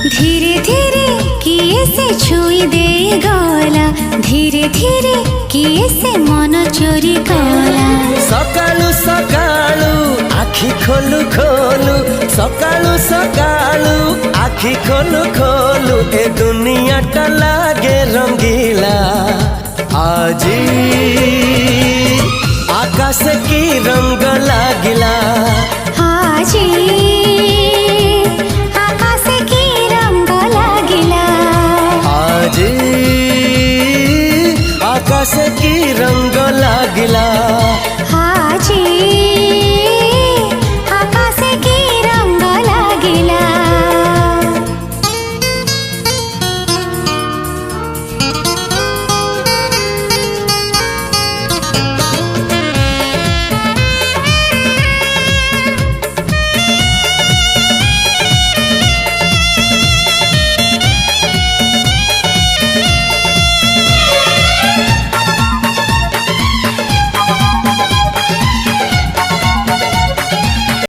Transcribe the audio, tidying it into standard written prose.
धीरे धीरे किए से छुई दे गला धीरे धीरे किए से मन चोरी कला सकालू सकालू आखि खोलू खोलू सकालू सकालू आखि खोलू खोलू ए दुनिया टा लागे रंगीला आजी आकाश की रंग लागिला आजी